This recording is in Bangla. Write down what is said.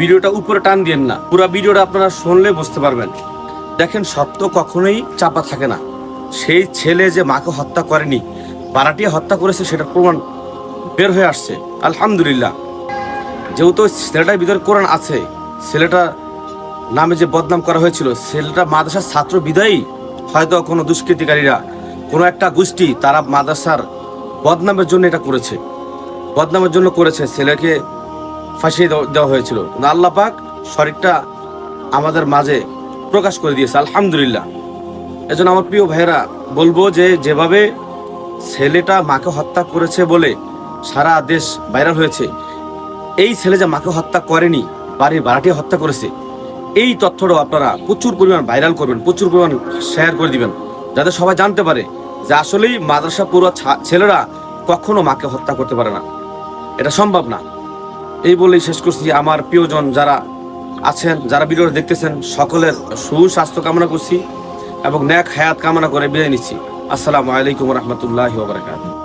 ভিডিওটা উপরে টান দিয়েন না, পুরো ভিডিওটা আপনারা শুনলে বুঝতে পারবেন। দেখেন, সত্য কখনোই চাপা থাকে না। সেই ছেলে যে মাকে হত্যা করেনি, বারাটিয়া হত্যা করেছে, সেটার প্রমাণ বের হয়ে আসছে আলহামদুলিল্লাহ। যেহেতু ছেলেটার ভিতরে কোরআন আছে, ছেলেটা নামে যে বদনাম করা হয়েছিল, ছেলেটা মাদ্রাসার ছাত্র বিদায়ী, হয়তো কোনো দুষ্কৃতিকারীরা, কোনো একটা গোষ্ঠী, তারা মাদ্রাসার বদনামের জন্য এটা করেছে, বদনামের জন্য করেছে, ছেলেকে ফাঁসিয়ে দেওয়া হয়েছিল। আল্লাহ পাক শরীরটা আমাদের মাঝে প্রকাশ করে দিয়েছে আলহামদুলিল্লাহ। এজন্য আমার প্রিয় ভাইয়েরা বলবো যে, যেভাবে ছেলেটা মাকে হত্যা করেছে বলে সারা দেশ ভাইরাল হয়েছে, এই ছেলে যে মাকে হত্যা করেনি, বাড়ির ভাড়াটিয়া হত্যা করেছে, এই তথ্যটাও আপনারা প্রচুর পরিমাণ ভাইরাল করবেন, প্রচুর পরিমাণ শেয়ার করে দিবেন, যাতে সবাই জানতে পারে যে আসলেই মাদ্রাসা পুরো ছেলেরা কখনো মাকে হত্যা করতে পারে না, এটা সম্ভব না। এই বলেই শেষ করছি। আমার প্রিয়জন যারা আছেন, যারা ভিডিওটা দেখতেছেন, সকলের সুস্বাস্থ্য কামনা করছি এবং নেক হায়াত কামনা করে বিদায় নিচ্ছি। আসসালামু আলাইকুম রহমতুল্লাহি ওয়া বারাকাতুহু।